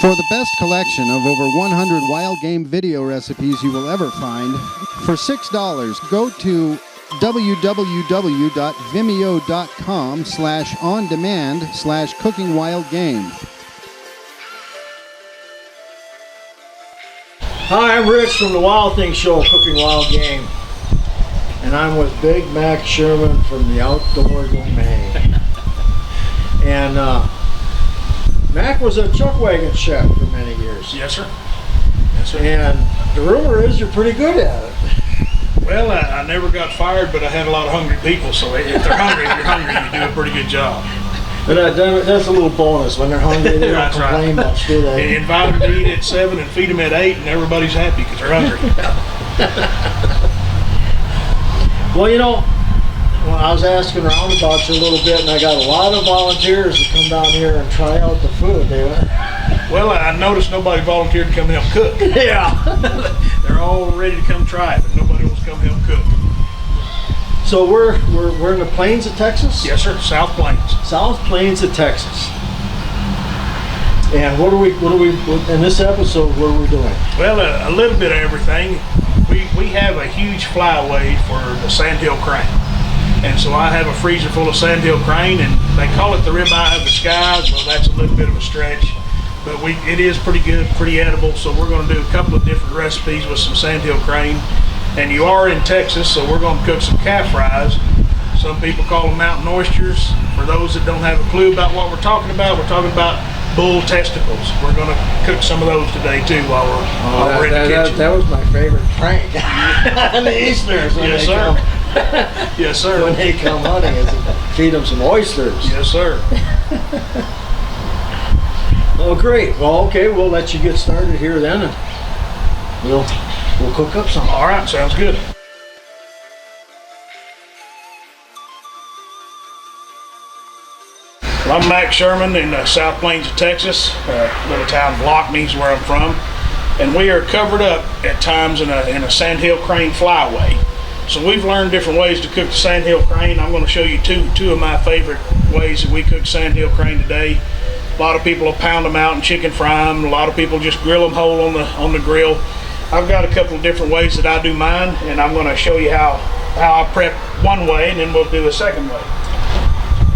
For the best collection of over 100 wild game video recipes you will ever find, for $6, go to www.vimeo.com/on-demand/cookingwildgame. Hi, I'm Rich from the Wild Things Show, Cooking Wild Game. And I'm with Big Mack Sherman from the Outdoor Domain. And Mac was a Chuck Wagon Chef for many years. Yes, sir. Yes, sir. And the rumor is you're pretty good at it. Well, I never got fired, but I had a lot of hungry people, so if they're hungry, if you're hungry, you do a pretty good job. But that's a little bonus. When they're hungry, they don't complain much, do they? And invite them to eat at 7 and feed them at 8, and everybody's happy because they're hungry. Well, you know, well, I was asking around about you a little bit, and I got a lot of volunteers to come down here and try out the food. Well, I noticed nobody volunteered to come help cook. Yeah. They're all ready to come try it, but nobody wants to come help cook. So we're in the plains of Texas? Yes, sir. South Plains. South Plains of Texas. And what are we in this episode? What are we doing? Well, a little bit of everything. We have a huge flyway for the SandHill Crane. And so I have a freezer full of SandHill Crane, and they call it the ribeye of the skies. Well, that's a little bit of a stretch, but it is pretty good, pretty edible. So we're going to do a couple of different recipes with some SandHill Crane. And you are in Texas, so we're going to cook some calf fries. Some people call them mountain oysters. For those that don't have a clue about what we're talking about bull testicles. We're going to cook some of those today too while we're in the kitchen. That was my favorite prank. The Easterners. Yes, sir. Yes, sir. When they come hunting, is to feed them some oysters. Yes, sir. Oh, great. Well, okay, we'll let you get started here then, and we'll cook up some. All right, sounds good. Well, I'm Mack Sherman in the South Plains of Texas, little town of Lockney is where I'm from, and we are covered up at times in a SandHill Crane flyway. So we've learned different ways to cook the SandHill Crane. I'm going to show you two of my favorite ways that we cook SandHill Crane today. A lot of people will pound them out and chicken fry them. A lot of people just grill them whole on the grill. I've got a couple of different ways that I do mine, and I'm going to show you how I prep one way, and then we'll do a second way.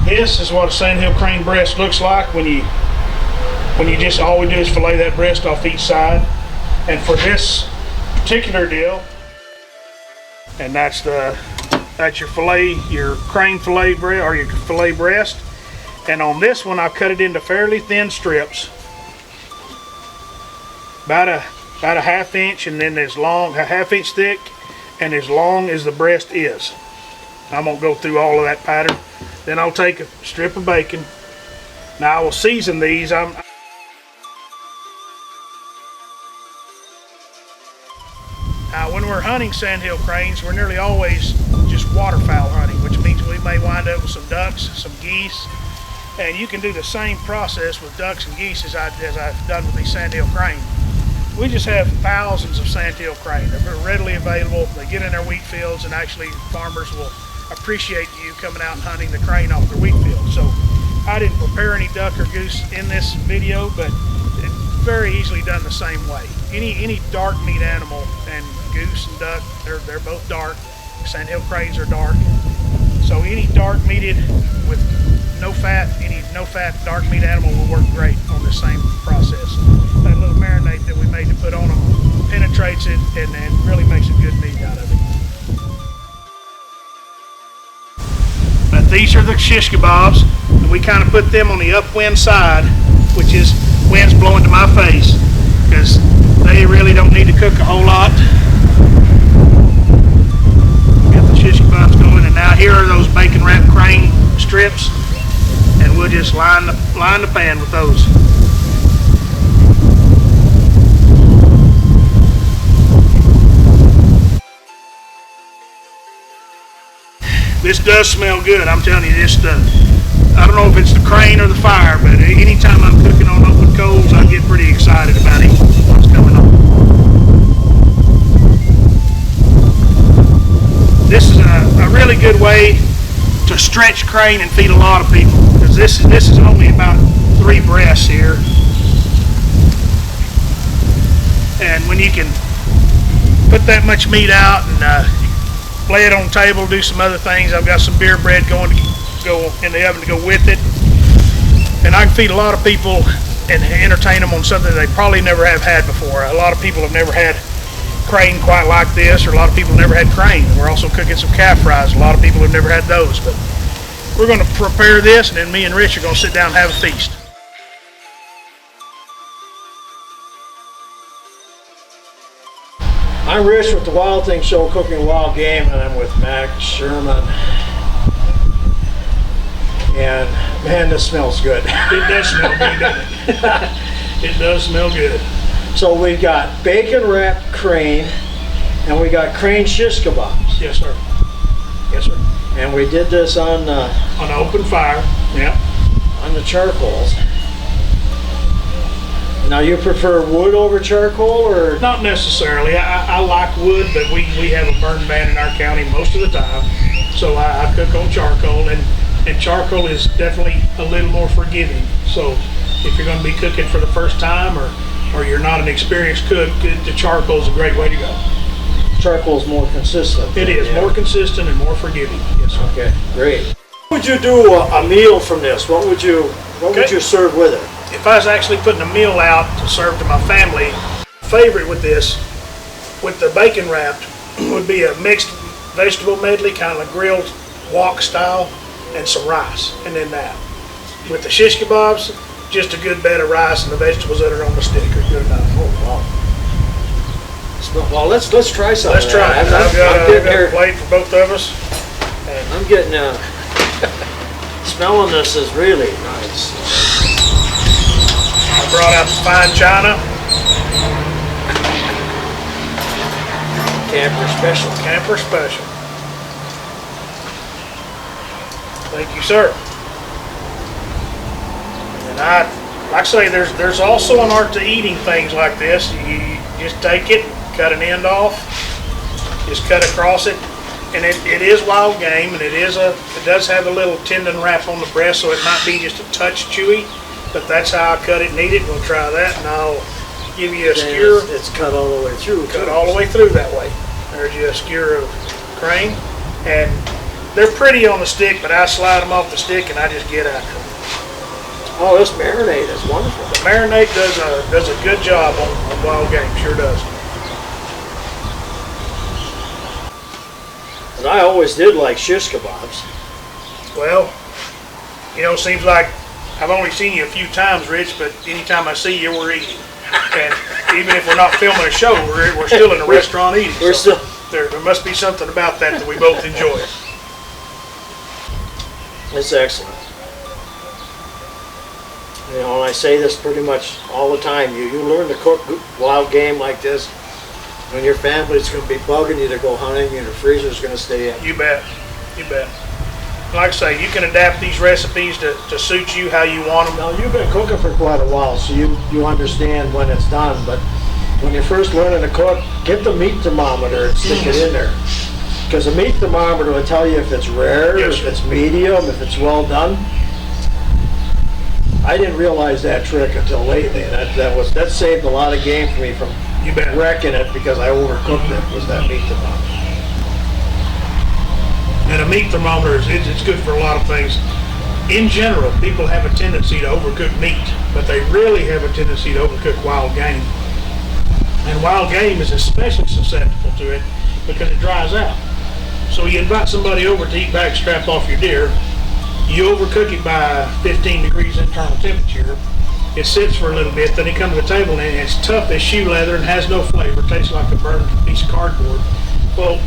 This is what a SandHill Crane breast looks like when you just all we do is fillet that breast off each side. And for this particular deal, and that's your fillet, your crane fillet breast or your fillet breast. And on this one, I've cut it into fairly thin strips, about a half inch, and then as long, a half inch thick, and as long as the breast is. I'm gonna go through all of that pattern. Then I'll take a strip of bacon. Now I will season these. Now when we're hunting SandHill cranes, we're nearly always just waterfowl hunting, which means we may wind up with some ducks, some geese, and you can do the same process with ducks and geese as I've done with these SandHill crane. We just have thousands of SandHill crane. They're readily available. They get in their wheat fields, and actually farmers will appreciate you coming out and hunting the crane off their wheat field. So I didn't prepare any duck or goose in this video, but it's very easily done the same way. Any dark meat animal, and goose and duck, they're both dark. SandHill cranes are dark. So any dark meated with no fat, any no fat dark meat animal will work great on the same process. That little marinade that we made to put on them penetrates it and really makes a good meat out of it. But these are the shish kebabs, and we kind of put them on the upwind side, which is winds blowing to my face, because they really don't need to cook a whole lot. Got the shish kebabs going, and now here are those bacon wrap crane strips, and we'll just line the pan with those. This does smell good, I'm telling you, this does. I don't know if it's the crane or the fire, but anytime I'm cooking on open coals, I get pretty excited about what's coming on. This is a really good way to stretch crane and feed a lot of people, because this is only about 3 breasts here. And when you can put that much meat out and lay it on the table, do some other things. I've got some beer bread going to go in the oven to go with it. And I can feed a lot of people and entertain them on something they probably never have had before. A lot of people have never had crane quite like this, or a lot of people have never had crane. We're also cooking some calf fries. A lot of people have never had those, but we're going to prepare this, and then me and Rich are going to sit down and have a feast. I'm Rich with the Wild Thing Show, Cooking Wild Game, and I'm with Mack Sherman. And man, this smells good. It does smell good, doesn't it? It does smell good. So we got bacon wrapped crane, and we got crane shish kebabs. Yes, sir. Yes, sir. And we did this on open fire. Yep. On the charcoals. Now you prefer wood over charcoal, or? Not necessarily. I like wood, but we have a burn ban in our county most of the time. So I cook on charcoal, and charcoal is definitely a little more forgiving. So if you're going to be cooking for the first time, or you're not an experienced cook, the charcoal is a great way to go. Charcoal is more consistent. It is more consistent and more forgiving. Yes, sir. Okay, great. What would you do a meal from this? What would you serve with it? If I was actually putting a meal out to serve to my family, favorite with this, with the bacon wrapped, would be a mixed vegetable medley, kind of like grilled wok style, and some rice, and then that. With the shish kebabs, just a good bed of rice and the vegetables that are on the stick are good enough. Oh wow! Well, let's try something. Let's try it. I've got a plate for both of us. And I'm getting smelling this is really nice. I brought out the fine china. Camper special. Camper special. Thank you, sir. And like I say, there's also an art to eating things like this. You just take it, cut an end off, just cut across it, and it is wild game, and it does have a little tendon wrap on the breast, so it might be just a touch chewy, but that's how I cut it and eat it. We'll try that, and I'll give you a skewer. It's cut all the way through. Cut all the way through that way. There's you a skewer of crane, and they're pretty on the stick, but I slide them off the stick and I just get after them. Oh, this marinade is wonderful. The marinade does a good job on wild game, sure does. And I always did like shish kebabs. Well, seems like I've only seen you a few times, Rich, but anytime I see you, we're eating. And even if we're not filming a show, we're still in a restaurant eating. There must be something about that we both enjoy. It's excellent. And I say this pretty much all the time. You learn to cook wild game like this when your family's going to be bugging you to go hunting and the freezer's going to stay in. You bet. You bet. Like I say, you can adapt these recipes to suit you how you want them. Now, you've been cooking for quite a while, so you understand when it's done, but when you're first learning to cook, get the meat thermometer and stick it in there. Because the meat thermometer will tell you if it's rare, if it's medium, if it's well done. I didn't realize that trick until lately, and that saved a lot of game for me from wrecking it because I overcooked it, was that meat thermometer. And a meat thermometer, it's good for a lot of things. In general, people have a tendency to overcook meat, but they really have a tendency to overcook wild game. And wild game is especially susceptible to it because it dries out. So you invite somebody over to eat backstrap off your deer, you overcook it by 15 degrees internal temperature, it sits for a little bit, then you come to the table and it's tough as shoe leather and has no flavor, it tastes like a burned piece of cardboard. Well,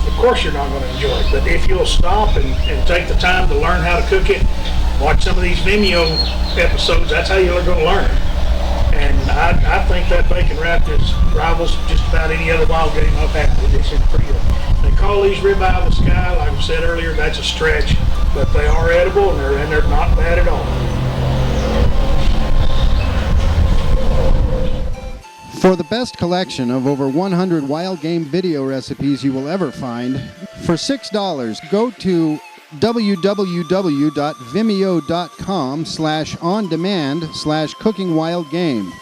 of course you're not going to enjoy it, but if you'll stop and take the time to learn how to cook it, watch some of these Vimeo episodes, that's how you're going to learn it. And I think that bacon wrap rivals just about any other wild game I've had. It's pretty good. They call these ribeye of the sky, like I said earlier, that's a stretch, but they are edible and they're not bad at all. For the best collection of over 100 wild game video recipes you will ever find, for $6, go to www.vimeo.com/on-demand/cookingwildgame.